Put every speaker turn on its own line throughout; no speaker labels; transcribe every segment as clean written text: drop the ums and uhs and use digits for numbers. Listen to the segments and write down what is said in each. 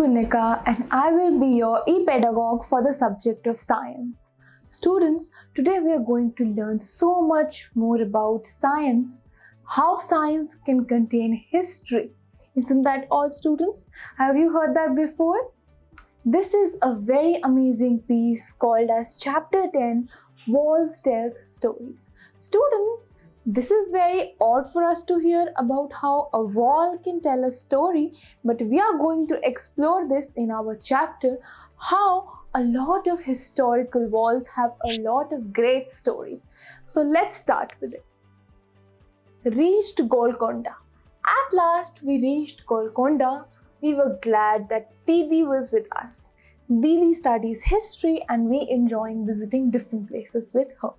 Kunika and I will be your ePedagogue for the subject of science. Students, today we are going to learn so much more about science, how science can contain history. Isn't that all, students? Have you heard that before? This is a very amazing piece called as Chapter 10, Walls Tells Stories. Students, this is very odd for us to hear about how a wall can tell a story, but we are going to explore this in our chapter, how a lot of historical walls have a lot of great stories. So let's start with it. Reached Golconda. At last we reached Golconda. We were glad that Didi was with us. Didi studies history and we enjoying visiting different places with her.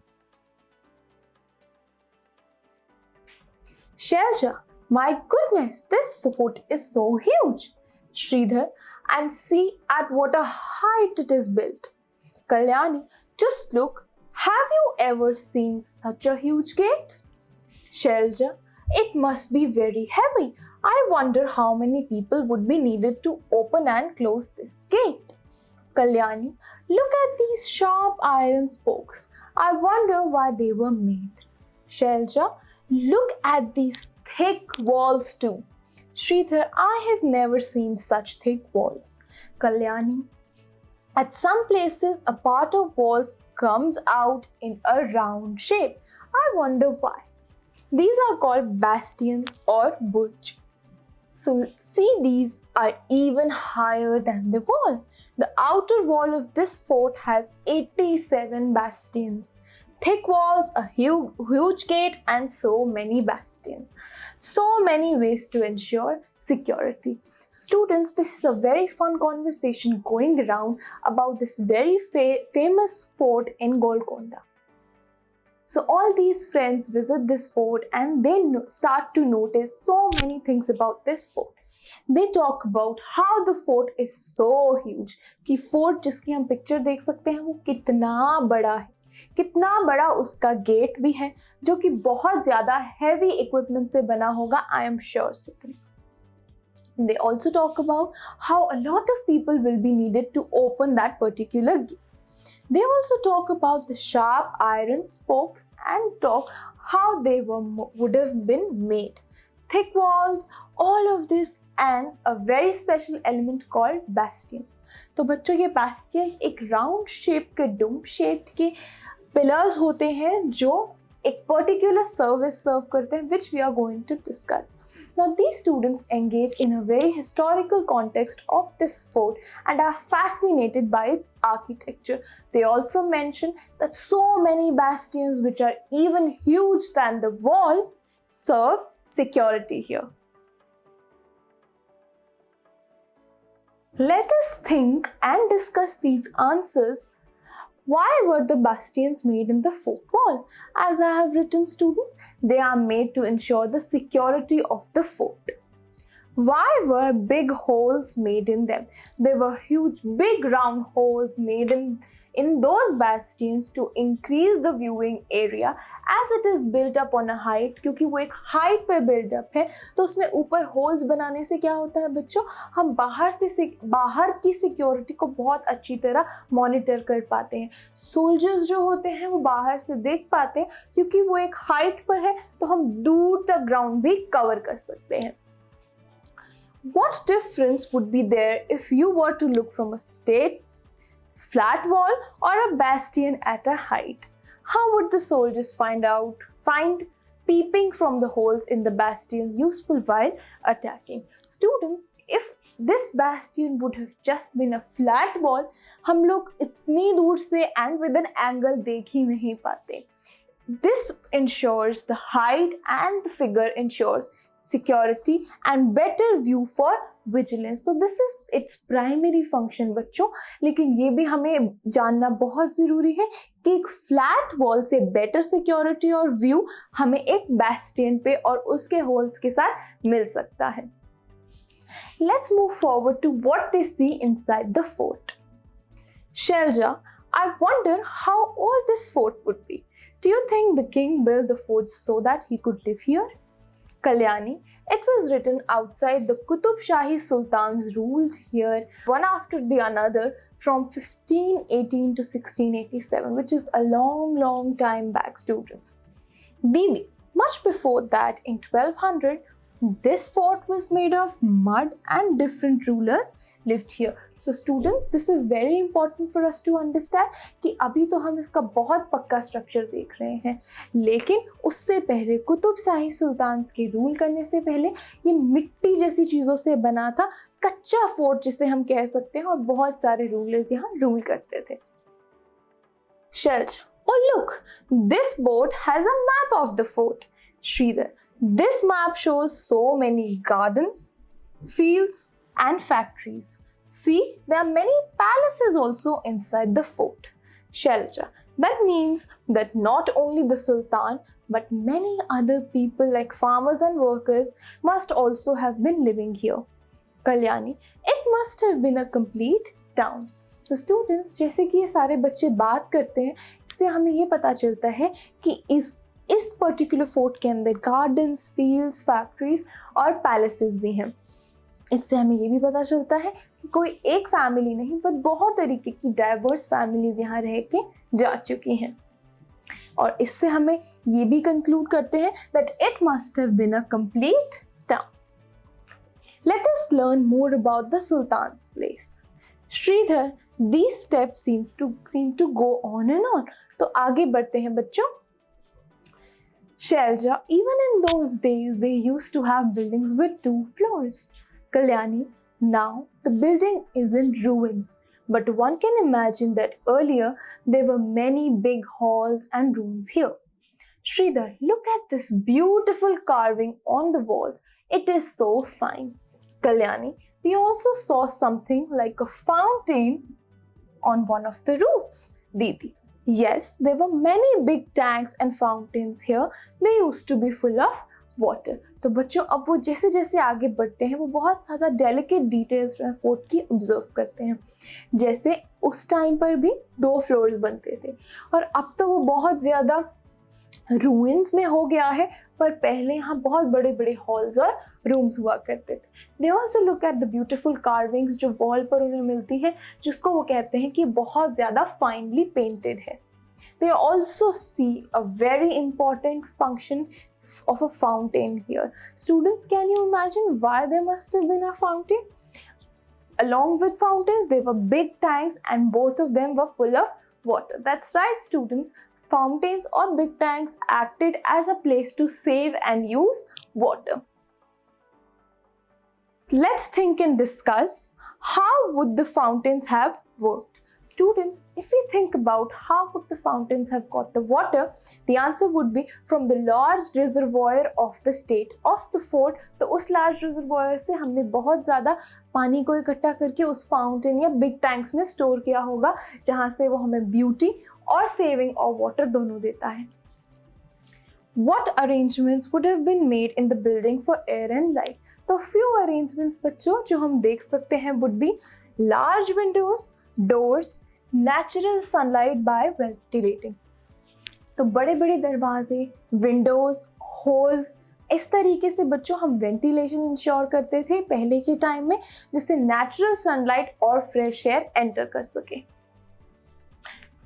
Shelja, my goodness, this fort is so huge. Sridhar, and see at what a height it is built. Kalyani, just look, have you ever seen such a huge gate? Shelja, it must be very heavy. I wonder how many people would be needed to open and close this gate. Kalyani, look at these sharp iron spokes. I wonder why they were made. Shelja, look at these thick walls too. Sridhar, I have never seen such thick walls. Kalyani, at some places a part of walls comes out in a round shape. I wonder why. These are called bastions or burj. So see, these are even higher than the wall. The outer wall of this fort has 87 bastions. Thick walls, a huge gate and so many bastions. So many ways to ensure security. Students, this is a very fun conversation going around about this very famous fort in Golconda. So all these friends visit this fort and they start to notice so many things about this fort. They talk about how the fort is so huge कि fort जिसकी हम picture देख सकते हैं वो कितना बड़ा है, कितना बड़ा उसका गेट भी है जो कि बहुत ज़्यादा heavy equipment से बना होगा. I am sure, students. They also talk about how a lot of people will be needed to open that particular gate. They also talk about the sharp iron spokes and talk how they would have been made. Thick walls, all of this and a very special element called bastions. तो बच्चों ये bastions एक round shape के dome shaped के pillars होते हैं जो एक particular service serve करते हैं, which we are going to discuss. Now these students engage in a very historical context of this fort and are fascinated by its architecture. They also mention that so many bastions which are even huge than the wall serve security here. Let us think and discuss these answers. Why were the bastions made in the fort wall? As I have written, students, they are made to ensure the security of the fort. Why were big holes made in them? There were huge, big round holes made in those bastions to increase the viewing area as it is built up on a height. क्योंकि वो एक height पे build up है तो उसमें ऊपर holes बनाने से क्या होता है बच्चों, हम बाहर की security को बहुत अच्छी तरह monitor कर पाते हैं. Soldiers जो होते हैं वो बाहर से देख पाते हैं क्योंकि वो एक height पर है तो हम दूर तक ground भी cover कर सकते हैं. What difference would be there if you were to look from a straight, flat wall or a bastion at a height? How would the soldiers find peeping from the holes in the bastion useful while attacking? Students, if this bastion would have just been a flat wall, हम लोग इतनी दूर से and with an angle देख ही नहीं पाते. This ensures the height and the figure ensures security and better view for vigilance. So this is its primary function बच्चों, लेकिन ये भी हमें जानना बहुत ज़रूरी है कि एक flat wall से better security और view हमें एक bastion पे और उसके holes के साथ मिल सकता है. Let's move forward to what they see inside the fort. Shelja, I wonder how old this fort would be. Do you think the king built the fort so that he could live here? Kalyani. It was written outside the Qutub Shahi Sultans ruled here one after the another from 1518 to 1687, which is a long time back, students. Didi, much before that, in 1200, this fort was made of mud and different rulers lived here. So students, this is very important for us to understand कि अभी तो हम इसका बहुत पक्का structure देख रहे हैं, लेकिन उससे पहले कुतुब शाही सुल्तान्स के रूल करने से पहले ये मिट्टी जैसी चीज़ों से बना था, कच्चा फोर्ट जिसे हम कह सकते हैं, और बहुत सारे रूलर्स यहाँ रूल करते थे. Shelter. Oh look, this board has a map of the fort. Sridhar, this map shows so many gardens, fields, and factories. See, there are many palaces also inside the fort. Shelter. That means that not only the Sultan but many other people like farmers and workers must also have been living here. Kalyani. It must have been a complete town. So students, जैसे कि ये सारे बच्चे बात करते हैं, इससे हमें ये पता चलता है कि इस पर्टिकुलर फोर्ट के अंदर गार्डन्स, फील्ड्स, फैक्ट्रीज और पैलेसेस भी हैं. इससे हमें ये भी पता चलता है कि कोई एक फैमिली नहीं बट बहुत तरीके की डाइवर्स फैमिलीज यहाँ रह के जा चुकी हैं. और इससे हमें ये भी कंक्लूड करते हैं that it must have been a complete town. Let us learn more about the sultan's place. Shridhar, these steps seem to go on and on. तो आगे बढ़ते हैं बच्चों. Shelja, even in those days, they used to have buildings with 2 floors. Kalyani, now the building is in ruins, but one can imagine that earlier there were many big halls and rooms here. Sridhar, look at this beautiful carving on the walls. It is so fine. Kalyani, we also saw something like a fountain on one of the roofs. Didi, yes, there were many big tanks and fountains here. They used to be full of water. तो बच्चों, अब वो जैसे जैसे आगे बढ़ते हैं वो बहुत ज़्यादा डेलिकेट डिटेल्स जो है फोर्ट की ऑब्जर्व करते हैं. जैसे उस टाइम पर भी 2 फ्लोर्स बनते थे और अब तो वो बहुत ज़्यादा रूइंस में हो गया है, पर पहले यहाँ बहुत बड़े बड़े हॉल्स और रूम्स हुआ करते थे. They also look at the beautiful carvings जो वॉल पर उन्हें मिलती है, जिसको वो कहते हैं कि बहुत ज़्यादा फाइनली पेंटेड है. They also see a very important function of a fountain here. Students, can you imagine why there must have been a fountain? Along with fountains, there were big tanks and both of them were full of water. That's right, students. Fountains or big tanks acted as a place to save and use water. Let's think and discuss how would the fountains have worked. Students, if we think about how would the fountains have got the water, the answer would be from the large reservoir of the state of the fort. तो उस large reservoir से हमने बहुत ज़्यादा पानी को इकट्ठा करके उस fountain या big tanks में store किया होगा, जहाँ से वो हमें beauty और saving of water दोनों देता है. What arrangements would have been made in the building for air and light? तो few arrangements बच्चों जो हम देख सकते हैं would be large windows, doors, natural sunlight by ventilating. तो बड़े बड़े दरवाजे, विंडोज, होल्स, इस तरीके से बच्चों हम वेंटिलेशन इंश्योर करते थे पहले के टाइम में, जिससे नेचुरल सनलाइट और फ्रेश एयर एंटर कर सके.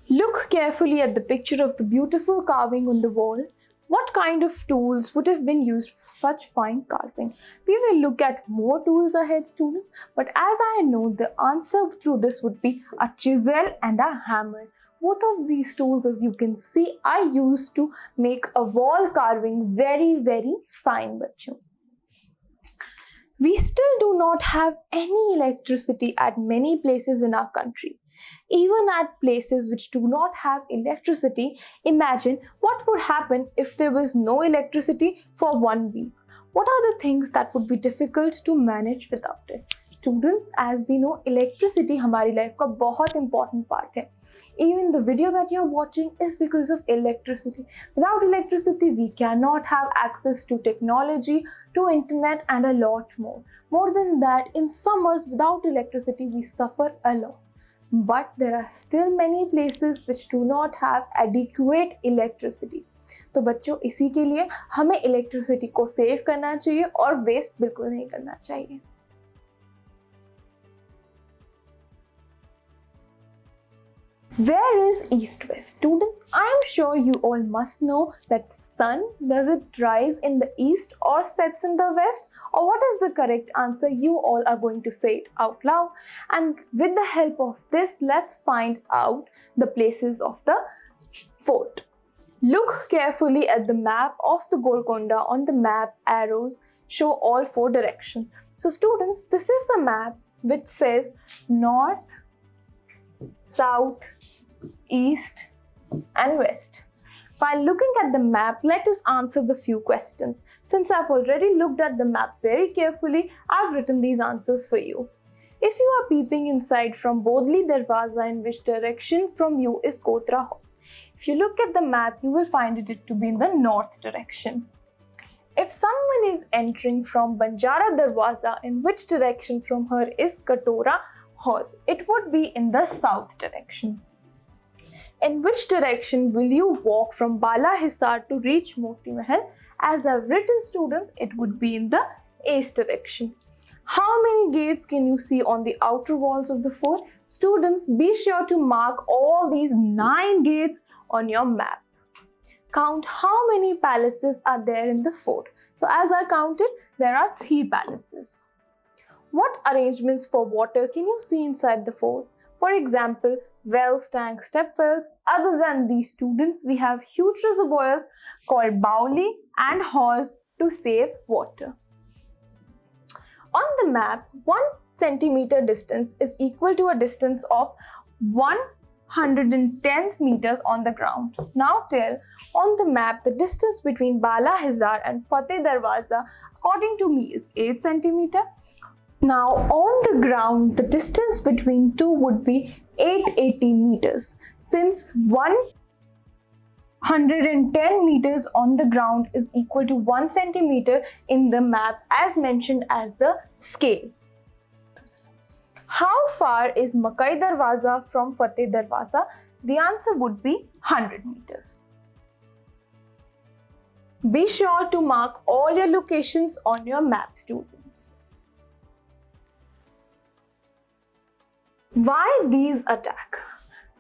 Look carefully at the picture of the beautiful carving on the wall. What kind of tools would have been used for such fine carving? We will look at more tools ahead, students, but as I know, the answer to this would be a chisel and a hammer. Both of these tools, as you can see, are used to make a wall carving very, very fine, bachcho. We still do not have any electricity at many places in our country. Even at places which do not have electricity, imagine what would happen if there was no electricity for 1 week. What are the things that would be difficult to manage without it? Students, as we know, electricity हमारी life का बहुत important part है. Even the video that you're watching is because of electricity. Without electricity, we cannot have access to technology, to internet, and a lot more. More than that, in summers, without electricity, we suffer a lot. But there are still many places which do not have adequate electricity. तो बच्चों इसी के लिए हमें electricity को save करना चाहिए और वेस्ट बिल्कुल नहीं करना चाहिए। Where is east-west? Students, I am sure you all must know that sun, does it rise in the east or sets in the west? Or what is the correct answer? You all are going to say it out loud. And with the help of this, let's find out the places of the fort. Look carefully at the map of the Golconda. On the map, arrows show all 4 directions. So students, this is the map which says north, south, east and west. While looking at the map, let us answer the few questions. Since I've already looked at the map very carefully, I've written these answers for you. If you are peeping inside from Bodli Darwaza, in which direction from you is Kotra Hall? If you look at the map, you will find it to be in the north direction. If someone is entering from Banjara Darwaza, in which direction from her is Katora Horse? It would be in the south direction. In which direction will you walk from Bala Hisar to reach Moti Mahal? As I've written, students, it would be in the east direction. How many gates can you see on the outer walls of the fort? Students, be sure to mark all these 9 gates on your map. Count how many palaces are there in the fort. So as I counted, there are 3 palaces. What arrangements for water can you see inside the fort? For example, wells, tanks, step wells. Other than these, students, we have huge reservoirs called Bauli and Horse to save water. On the map, 1 centimeter distance is equal to a distance of 110 meters on the ground. Now tell on the map the distance between Bala Hizar and Fateh Darwaza according to me is 8 centimeter. Now on the ground, the distance between 2 would be 880 meters. Since 110 meters on the ground is equal to 1 centimeter in the map as mentioned as the scale. How far is Makai Darwaza from Fateh Darwaza? The answer would be 100 meters. Be sure to mark all your locations on your map, students. Why these attack?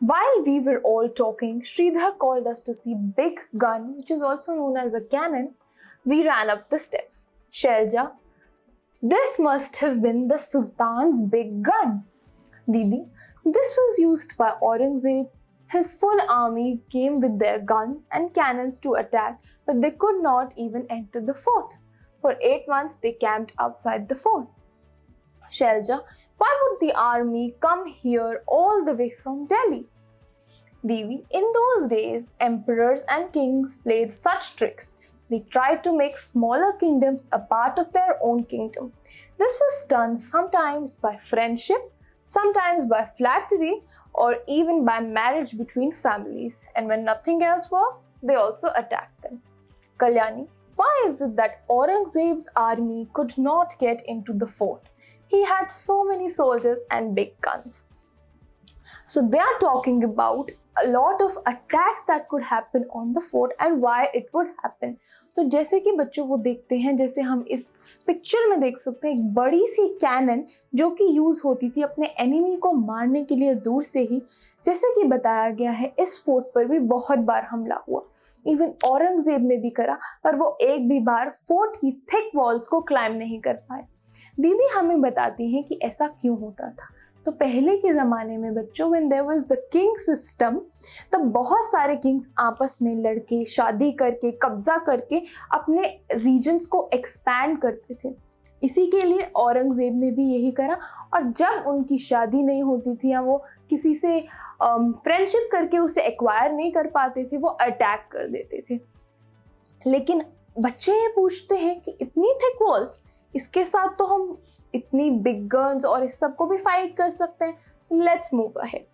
While we were all talking, Sridhar called us to see big gun, which is also known as a cannon. We ran up the steps. Shelja, this must have been the Sultan's big gun. Didi, this was used by Aurangzeb. His full army came with their guns and cannons to attack, but they could not even enter the fort. For 8 months, they camped outside the fort. Shelja, why would the army come here all the way from Delhi? Devi, in those days, emperors and kings played such tricks. They tried to make smaller kingdoms a part of their own kingdom. This was done sometimes by friendship, sometimes by flattery, or even by marriage between families. And when nothing else worked, they also attacked them. Kalyani, why is it that Aurangzeb's army could not get into the fort? He had so many soldiers and big guns. So they are talking about a lot of attacks that could happen on the fort and why it would happen. तो जैसे कि बच्चों वो देखते हैं, जैसे हम इस पिक्चर में देख सकते हैं, एक बड़ी सी कैनन जो कि यूज होती थी अपने एनिमी को मारने के लिए दूर से ही. जैसे कि बताया गया है, इस फोर्ट पर भी बहुत बार हमला हुआ. इवन औरंगजेब ने भी करा, पर वो एक भी बार फोर्ट की थिक वॉल्स को क्लाइम नहीं कर पाए. दीदी हमें बताती हैं कि ऐसा क्यों होता था. तो पहले के ज़माने में बच्चों, when there was the king system, तब बहुत सारे किंग्स आपस में लड़के, शादी करके, कब्जा करके अपने रीजन्स को एक्सपैंड करते थे. इसी के लिए औरंगजेब ने भी यही करा. और जब उनकी शादी नहीं होती थी या वो किसी से फ्रेंडशिप करके उसे एक्वायर नहीं कर पाते थे, वो अटैक कर देते थे. लेकिन बच्चे ये पूछते हैं कि इतनी थिक वॉल्स, इसके साथ तो हम इतनी बिग गन्स और इस सब को भी फाइट कर सकते हैं. Let's move ahead.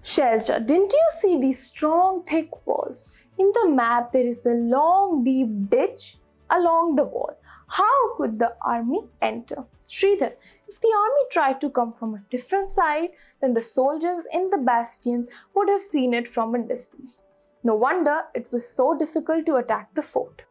Shelja, didn't you see these strong thick walls? In the map there is a long deep ditch along the wall. How could the army enter? Sridhar, if the army tried to come from a different side, then the soldiers in the bastions would have seen it from a distance. No wonder it was so difficult to attack the fort.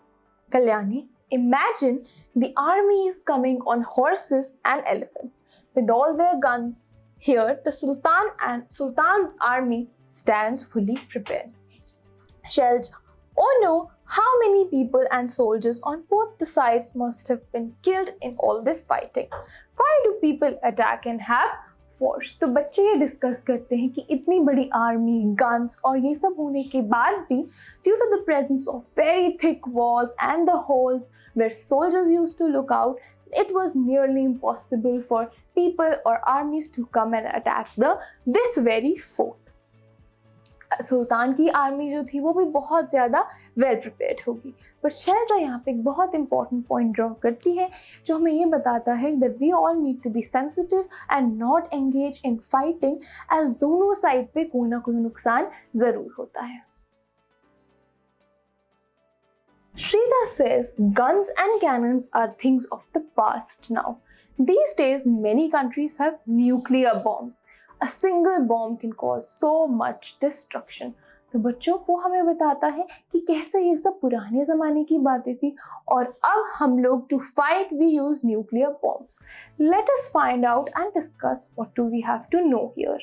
Kalyani, imagine the army is coming on horses and elephants with all their guns. Here, the Sultan's army stands fully prepared. Shelja, oh no, how many people and soldiers on both the sides must have been killed in all this fighting? Why do people attack and have force? तो बच्चे ये discuss करते हैं कि इतनी बड़ी army, guns और ये सब होने के बाद भी due to the presence of very thick walls and the holes where soldiers used to look out, it was nearly impossible for people or armies to come and attack this very fort. सुल्तान की army जो थी वो भी बहुत ज़्यादा well prepared होगी, पर शैलजा यहाँ पे एक बहुत इंपॉर्टेंट पॉइंट ड्रॉ करती है जो हमें ये बताता है that we all need to be sensitive and not engage in fighting, as दोनों साइड पे कोई ना कोई नुकसान ज़रूर होता है. Sridhar says guns and cannons are things of the past now. These days, many countries have nuclear bombs. A single bomb can cause so much destruction. तो बच्चों वो हमें बताता है कि कैसे ये सब पुराने ज़माने की बातें थी और अब हम लोग to fight we use nuclear bombs. Let us find out and discuss what do we have to know here.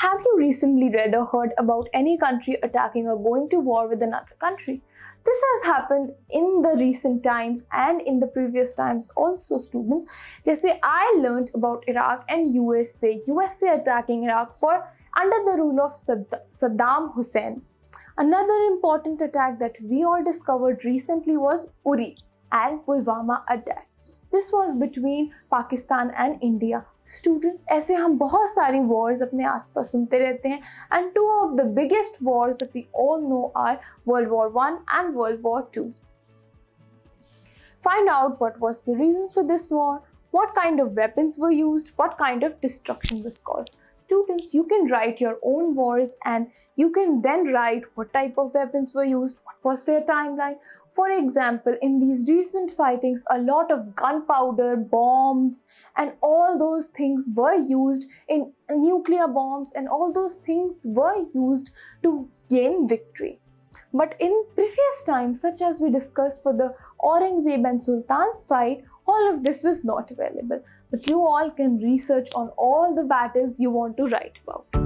Have you recently read or heard about any country attacking or going to war with another country? This has happened in the recent times and in the previous times also, students. जैसे I learned about Iraq and USA attacking Iraq for under the rule of Saddam Hussein. Another important attack that we all discovered recently was Uri and Pulwama attack. This was between Pakistan and India. Students, ऐसे हम बहुत सारी wars अपने आसपास सुनते रहते हैं, and two of the biggest wars that we all know are World War I and World War II. Find out what was the reason for this war, what kind of weapons were used, what kind of destruction was caused. Students, you can write your own wars and you can then write what type of weapons were used, what was their timeline. For example, in these recent fightings, a lot of gunpowder, bombs, and all those things were used in nuclear bombs, and all those things were used to gain victory. But in previous times, such as we discussed for the Aurangzeb and Sultan's fight, all of this was not available. But you all can research on all the battles you want to write about.